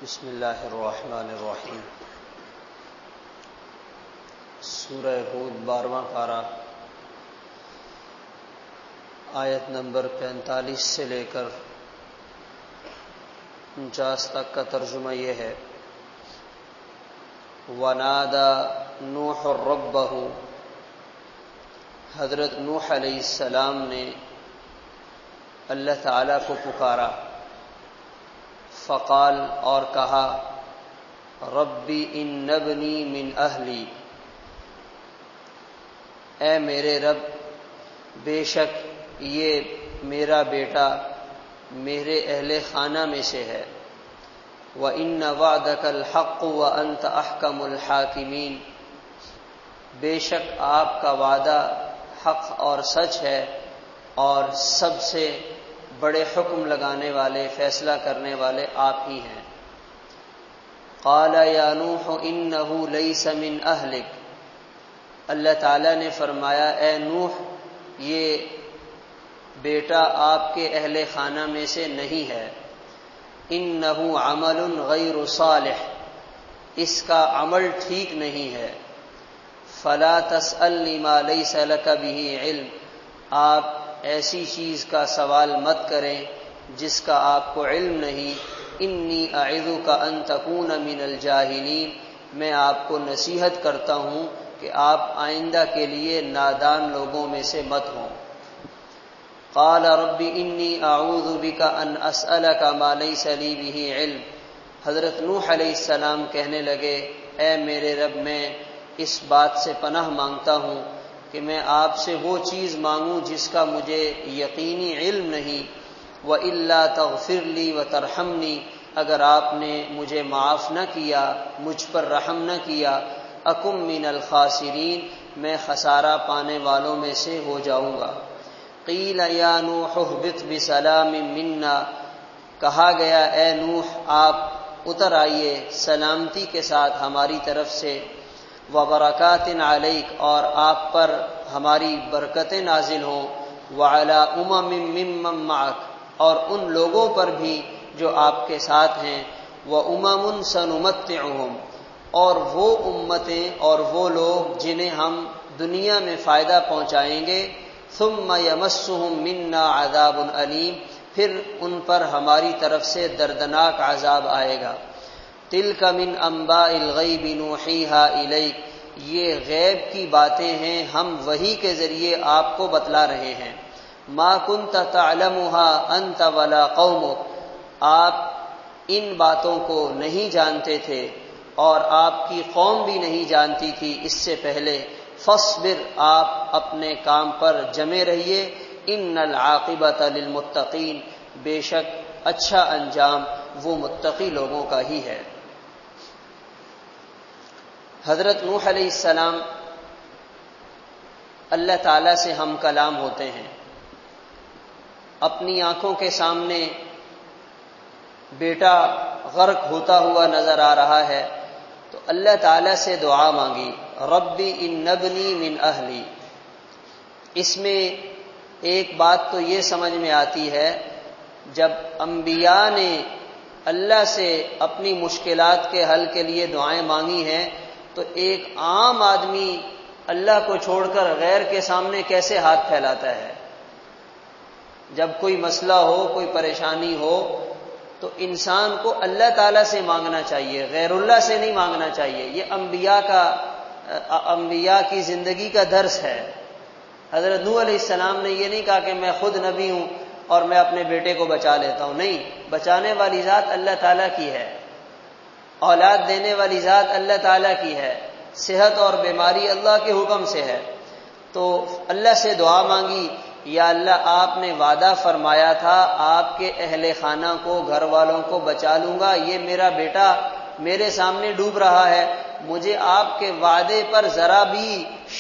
بسم اللہ الرحمن الرحیم۔ سورہ ہود 12واں پارہ، آیت نمبر 45 سے لے کر 49 تک کا ترجمہ یہ ہے: وَنَادَى نُوحٌ رَبَّهُ، حضرت نوح علیہ السلام نے اللہ تعالیٰ کو پکارا، فقال، اور کہا، ربی ان ابنی من اہلی، اے میرے رب، بے شک یہ میرا بیٹا میرے اہل خانہ میں سے ہے، وَإِنَّ وَعْدَكَ الْحَقُّ وَأَنْتَ أَحْكَمُ الْحَاكِمِينَ، بے شک آپ کا وعدہ حق اور سچ ہے اور سب سے بڑے حکم لگانے والے، فیصلہ کرنے والے آپ ہی ہیں۔ قال یا نوح انہ لیس من اہلک، اللہ تعالیٰ نے فرمایا، اے نوح، یہ بیٹا آپ کے اہل خانہ میں سے نہیں ہے، انہ عمل غیر صالح، اس کا عمل ٹھیک نہیں ہے، فلا تسألنی ما لیس لک بہ علم، آپ ایسی چیز کا سوال مت کریں جس کا آپ کو علم نہیں، انی اعظک ان تکون من الجاہلین، میں آپ کو نصیحت کرتا ہوں کہ آپ آئندہ کے لیے نادان لوگوں میں سے مت ہوں۔ قال رب انی اعوذ بک ان اسألک ما لیس لی بہ علم، حضرت نوح علیہ السلام کہنے لگے، اے میرے رب، میں اس بات سے پناہ مانگتا ہوں کہ میں آپ سے وہ چیز مانگوں جس کا مجھے یقینی علم نہیں، وَإِلَّا تَغْفِرْ لِي وَتَرْحَمْنِي، اگر آپ نے مجھے معاف نہ کیا، مجھ پر رحم نہ کیا، أَكُن مِّنَ الْخَاسِرِينَ، میں خسارہ پانے والوں میں سے ہو جاؤں گا۔ قِيلَ يَا نُوحُ اهْبِطْ بِسَلَامٍ مِّنَّا، کہا گیا، اے نوح، آپ اتر آئیے سلامتی کے ساتھ ہماری طرف سے، وَبَرَكَاتٍ عَلَيْكَ، اور آپ پر ہماری برکتیں نازل ہوں، وَعَلَىٰ أُمَمٍ مِّمَّن مَّعَكَ، اور ان لوگوں پر بھی جو آپ کے ساتھ ہیں، وَأُمَمٌ سَنُمَتِّعُهُمْ، اور وہ امتیں اور وہ لوگ جنہیں ہم دنیا میں فائدہ پہنچائیں گے، ثُمَّ يَمَسُّهُم مِّنَّا عَذَابٌ أَلِيمٌ، پھر ان پر ہماری طرف سے دردناک عذاب آئے گا۔ تِلْكَ مِنْ أَنبَاءِ الْغَيْبِ نُوحِيهَا إِلَيْكَ، یہ غیب کی باتیں ہیں، ہم وحی کے ذریعے آپ کو بتلا رہے ہیں۔ مَا كُنْتَ تَعْلَمُهَا أَنْتَ وَلَا قَوْمُكَ، آپ ان باتوں کو نہیں جانتے تھے اور آپ کی قوم بھی نہیں جانتی تھی اس سے پہلے، فاصبر، آپ اپنے کام پر جمے رہیے، ان العاقبۃ للمتقین، بے شک اچھا انجام وہ متقی لوگوں کا ہی ہے۔ حضرت نوح علیہ السلام اللہ تعالیٰ سے ہم کلام ہوتے ہیں، اپنی آنکھوں کے سامنے بیٹا غرق ہوتا ہوا نظر آ رہا ہے تو اللہ تعالیٰ سے دعا مانگی، ربی ان ابنی من اہلی۔ اس میں ایک بات تو یہ سمجھ میں آتی ہے، جب انبیاء نے اللہ سے اپنی مشکلات کے حل کے لیے دعائیں مانگی ہیں تو ایک عام آدمی اللہ کو چھوڑ کر غیر کے سامنے کیسے ہاتھ پھیلاتا ہے؟ جب کوئی مسئلہ ہو، کوئی پریشانی ہو تو انسان کو اللہ تعالیٰ سے مانگنا چاہیے، غیر اللہ سے نہیں مانگنا چاہیے۔ یہ انبیاء کی زندگی کا درس ہے۔ حضرت نوح علیہ السلام نے یہ نہیں کہا کہ میں خود نبی ہوں اور میں اپنے بیٹے کو بچا لیتا ہوں، نہیں، بچانے والی ذات اللہ تعالیٰ کی ہے، اولاد دینے والی ذات اللہ تعالیٰ کی ہے، صحت اور بیماری اللہ کے حکم سے ہے۔ تو اللہ سے دعا مانگی، یا اللہ، آپ نے وعدہ فرمایا تھا آپ کے اہل خانہ کو، گھر والوں کو بچا لوں گا، یہ میرا بیٹا میرے سامنے ڈوب رہا ہے، مجھے آپ کے وعدے پر ذرا بھی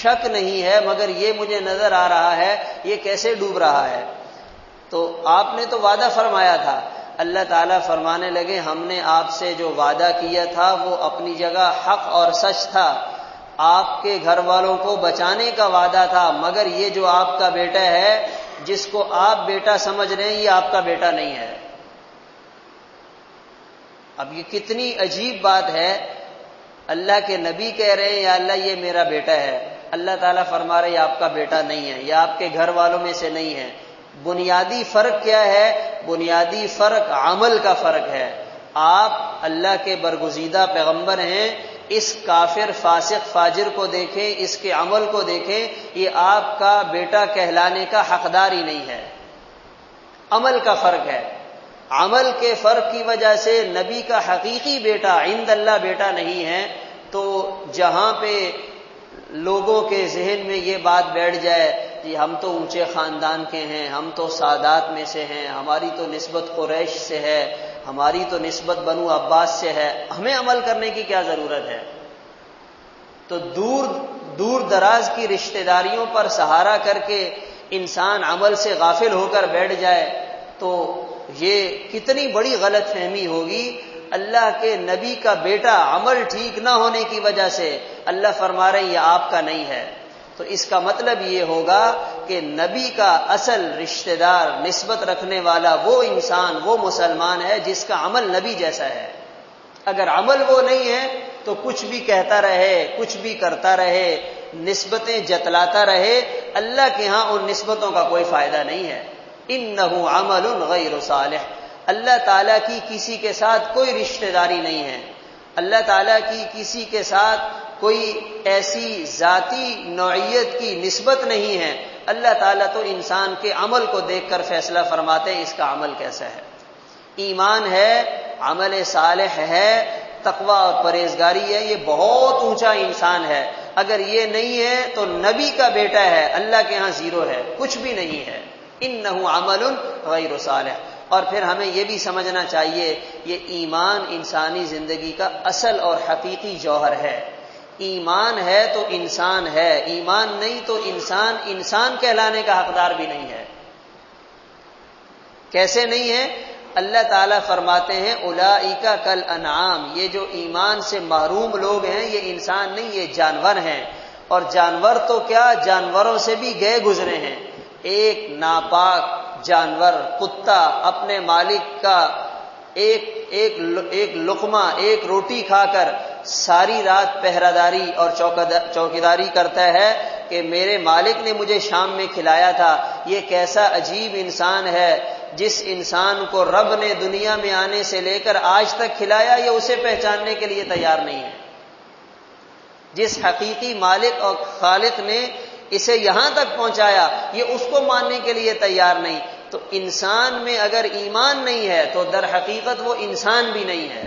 شک نہیں ہے، مگر یہ مجھے نظر آ رہا ہے یہ کیسے ڈوب رہا ہے۔ تو آپ نے تو وعدہ فرمایا تھا۔ اللہ تعالیٰ فرمانے لگے، ہم نے آپ سے جو وعدہ کیا تھا وہ اپنی جگہ حق اور سچ تھا، آپ کے گھر والوں کو بچانے کا وعدہ تھا، مگر یہ جو آپ کا بیٹا ہے، جس کو آپ بیٹا سمجھ رہے ہیں، یہ آپ کا بیٹا نہیں ہے۔ اب یہ کتنی عجیب بات ہے، اللہ کے نبی کہہ رہے ہیں یا اللہ یہ میرا بیٹا ہے، اللہ تعالیٰ فرما رہے یہ آپ کا بیٹا نہیں ہے، یہ آپ کے گھر والوں میں سے نہیں ہے۔ بنیادی فرق کیا ہے؟ بنیادی فرق عمل کا فرق ہے۔ آپ اللہ کے برگزیدہ پیغمبر ہیں، اس کافر فاسق فاجر کو دیکھیں، اس کے عمل کو دیکھیں، یہ آپ کا بیٹا کہلانے کا حقدار ہی نہیں ہے۔ عمل کا فرق ہے، عمل کے فرق کی وجہ سے نبی کا حقیقی بیٹا عند اللہ بیٹا نہیں ہے۔ تو جہاں پہ لوگوں کے ذہن میں یہ بات بیٹھ جائے کہ ہم تو اونچے خاندان کے ہیں، ہم تو سادات میں سے ہیں، ہماری تو نسبت قریش سے ہے، ہماری تو نسبت بنو عباس سے ہے، ہمیں عمل کرنے کی کیا ضرورت ہے؟ تو دور دراز کی رشتہ داریوں پر سہارا کر کے انسان عمل سے غافل ہو کر بیٹھ جائے تو یہ کتنی بڑی غلط فہمی ہوگی۔ اللہ کے نبی کا بیٹا عمل ٹھیک نہ ہونے کی وجہ سے اللہ فرما رہے ہیں یہ آپ کا نہیں ہے، تو اس کا مطلب یہ ہوگا کہ نبی کا اصل رشتہ دار نسبت رکھنے والا وہ انسان، وہ مسلمان ہے جس کا عمل نبی جیسا ہے۔ اگر عمل وہ نہیں ہے تو کچھ بھی کہتا رہے، کچھ بھی کرتا رہے، نسبتیں جتلاتا رہے، اللہ کے ہاں ان نسبتوں کا کوئی فائدہ نہیں ہے۔ انہ عمل غیر صالح، اللہ تعالیٰ کی کسی کے ساتھ کوئی رشتہ داری نہیں ہے، اللہ تعالیٰ کی کسی کے ساتھ کوئی ایسی ذاتی نوعیت کی نسبت نہیں ہے۔ اللہ تعالیٰ تو انسان کے عمل کو دیکھ کر فیصلہ فرماتے ہیں اس کا عمل کیسا ہے۔ ایمان ہے، عمل صالح ہے، تقوی اور پرہیزگاری ہے، یہ بہت اونچا انسان ہے۔ اگر یہ نہیں ہے تو نبی کا بیٹا ہے، اللہ کے ہاں زیرو ہے، کچھ بھی نہیں ہے۔ انہ عمل غیر صالح۔ اور پھر ہمیں یہ بھی سمجھنا چاہیے یہ ایمان انسانی زندگی کا اصل اور حقیقی جوہر ہے۔ ایمان ہے تو انسان ہے، ایمان نہیں تو انسان کہلانے کا حقدار بھی نہیں ہے۔ کیسے نہیں ہے؟ اللہ تعالیٰ فرماتے ہیں اولئک کالانعام، یہ جو ایمان سے محروم لوگ ہیں یہ انسان نہیں، یہ جانور ہیں۔ اور جانور تو کیا، جانوروں سے بھی گئے گزرے ہیں۔ ایک ناپاک جانور کتا اپنے مالک کا ایک لقمہ، ایک روٹی کھا کر ساری رات پہرہ داری اور چوکیداری کرتا ہے کہ میرے مالک نے مجھے شام میں کھلایا تھا۔ یہ کیسا عجیب انسان ہے جس انسان کو رب نے دنیا میں آنے سے لے کر آج تک کھلایا، یہ اسے پہچاننے کے لیے تیار نہیں ہے۔ جس حقیقی مالک اور خالق نے اسے یہاں تک پہنچایا یہ اس کو ماننے کے لیے تیار نہیں۔ تو انسان میں اگر ایمان نہیں ہے تو در حقیقت وہ انسان بھی نہیں ہے،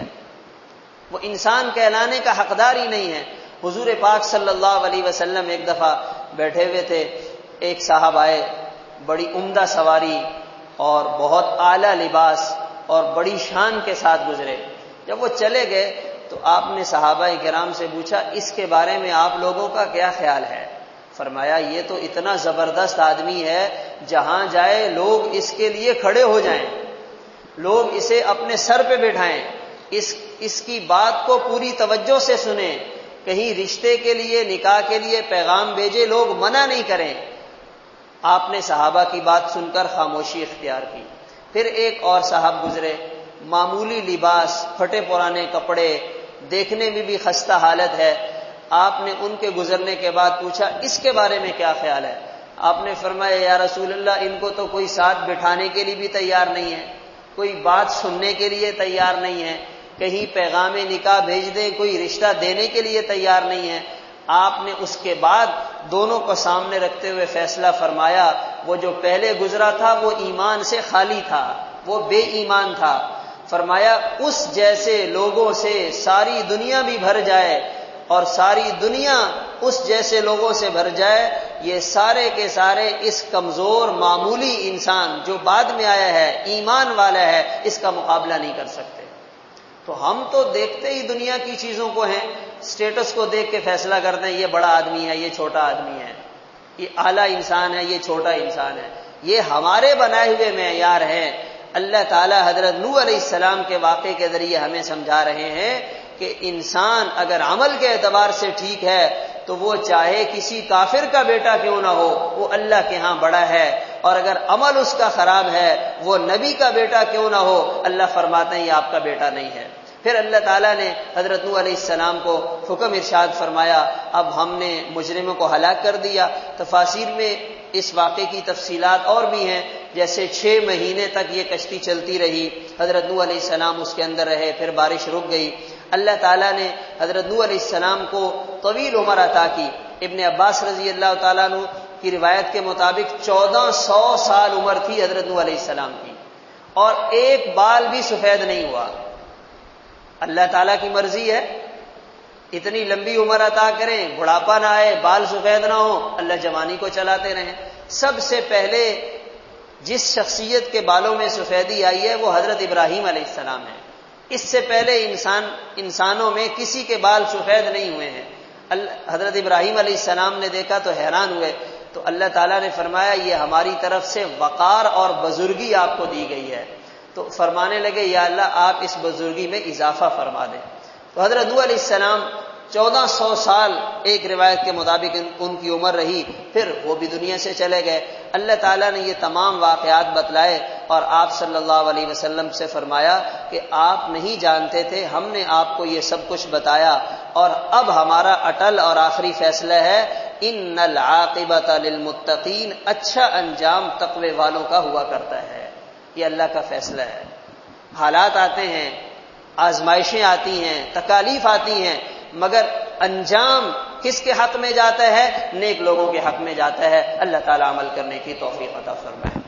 وہ انسان کہلانے کا حقدار ہی نہیں ہے۔ حضور پاک صلی اللہ علیہ وسلم ایک دفعہ بیٹھے ہوئے تھے، ایک صاحب آئے، بڑی عمدہ سواری اور بہت اعلیٰ لباس اور بڑی شان کے ساتھ گزرے۔ جب وہ چلے گئے تو آپ نے صحابہ کرام سے پوچھا اس کے بارے میں آپ لوگوں کا کیا خیال ہے؟ فرمایا یہ تو اتنا زبردست آدمی ہے، جہاں جائے لوگ اس کے لیے کھڑے ہو جائیں، لوگ اسے اپنے سر پہ بٹھائیں، اس کی بات کو پوری توجہ سے سنیں، کہیں رشتے کے لیے، نکاح کے لیے پیغام بھیجے، لوگ منع نہیں کریں۔ آپ نے صحابہ کی بات سن کر خاموشی اختیار کی۔ پھر ایک اور صاحب گزرے، معمولی لباس، پھٹے پرانے کپڑے، دیکھنے میں بھی خستہ حالت ہے۔ آپ نے ان کے گزرنے کے بعد پوچھا اس کے بارے میں کیا خیال ہے؟ آپ نے فرمایا یا رسول اللہ ان کو تو کوئی ساتھ بٹھانے کے لیے بھی تیار نہیں ہے، کوئی بات سننے کے لیے تیار نہیں ہے، کہیں پیغام نکاح بھیج دیں کوئی رشتہ دینے کے لیے تیار نہیں ہے۔ آپ نے اس کے بعد دونوں کو سامنے رکھتے ہوئے فیصلہ فرمایا وہ جو پہلے گزرا تھا وہ ایمان سے خالی تھا، وہ بے ایمان تھا۔ فرمایا اس جیسے لوگوں سے ساری دنیا بھی بھر جائے اور ساری دنیا اس جیسے لوگوں سے بھر جائے، یہ سارے کے سارے اس کمزور معمولی انسان جو بعد میں آیا ہے، ایمان والا ہے، اس کا مقابلہ نہیں کر سکتے۔ تو ہم تو دیکھتے ہی دنیا کی چیزوں کو ہیں، سٹیٹس کو دیکھ کے فیصلہ کرتے ہیں یہ بڑا آدمی ہے، یہ چھوٹا آدمی ہے، یہ اعلیٰ انسان ہے، یہ چھوٹا انسان ہے۔ یہ ہمارے بنائے ہوئے معیار ہیں۔ اللہ تعالیٰ حضرت نوح علیہ السلام کے واقعے کے ذریعے ہمیں سمجھا رہے ہیں کہ انسان اگر عمل کے اعتبار سے ٹھیک ہے تو وہ چاہے کسی کافر کا بیٹا کیوں نہ ہو، وہ اللہ کے ہاں بڑا ہے، اور اگر عمل اس کا خراب ہے وہ نبی کا بیٹا کیوں نہ ہو، اللہ فرماتے ہیں یہ آپ کا بیٹا نہیں ہے۔ پھر اللہ تعالیٰ نے حضرت نوح علیہ السلام کو حکم ارشاد فرمایا، اب ہم نے مجرموں کو ہلاک کر دیا۔ تفاسیر میں اس واقعے کی تفصیلات اور بھی ہیں، جیسے 6 مہینے تک یہ کشتی چلتی رہی، حضرت نوح علیہ السلام اس کے اندر رہے، پھر بارش رک گئی۔ اللہ تعالیٰ نے حضرت نوح علیہ السلام کو طویل عمر عطا کی۔ ابن عباس رضی اللہ تعالیٰ عنہ کی روایت کے مطابق 1400 سال عمر تھی حضرت نوح علیہ السلام کی، اور ایک بال بھی سفید نہیں ہوا۔ اللہ تعالیٰ کی مرضی ہے، اتنی لمبی عمر عطا کریں، بڑھاپا نہ آئے، بال سفید نہ ہو، اللہ جوانی کو چلاتے رہیں۔ سب سے پہلے جس شخصیت کے بالوں میں سفیدی آئی ہے وہ حضرت ابراہیم علیہ السلام ہے۔ اس سے پہلے انسانوں میں کسی کے بال سفید نہیں ہوئے ہیں۔ حضرت ابراہیم علیہ السلام نے دیکھا تو حیران ہوئے، تو اللہ تعالیٰ نے فرمایا یہ ہماری طرف سے وقار اور بزرگی آپ کو دی گئی ہے۔ تو فرمانے لگے یا اللہ آپ اس بزرگی میں اضافہ فرما دیں۔ تو حضرت نوح علیہ السلام 1400 سال ایک روایت کے مطابق ان کی عمر رہی، پھر وہ بھی دنیا سے چلے گئے۔ اللہ تعالیٰ نے یہ تمام واقعات بتلائے اور آپ صلی اللہ علیہ وسلم سے فرمایا کہ آپ نہیں جانتے تھے، ہم نے آپ کو یہ سب کچھ بتایا، اور اب ہمارا اٹل اور آخری فیصلہ ہے، ان العاقبۃ للمتقین، اچھا انجام تقوی والوں کا ہوا کرتا ہے۔ یہ اللہ کا فیصلہ ہے۔ حالات آتے ہیں، آزمائشیں آتی ہیں، تکالیف آتی ہیں، مگر انجام کس کے حق میں جاتا ہے؟ نیک لوگوں کے حق میں جاتا ہے۔ اللہ تعالیٰ عمل کرنے کی توفیق عطا فرمائے۔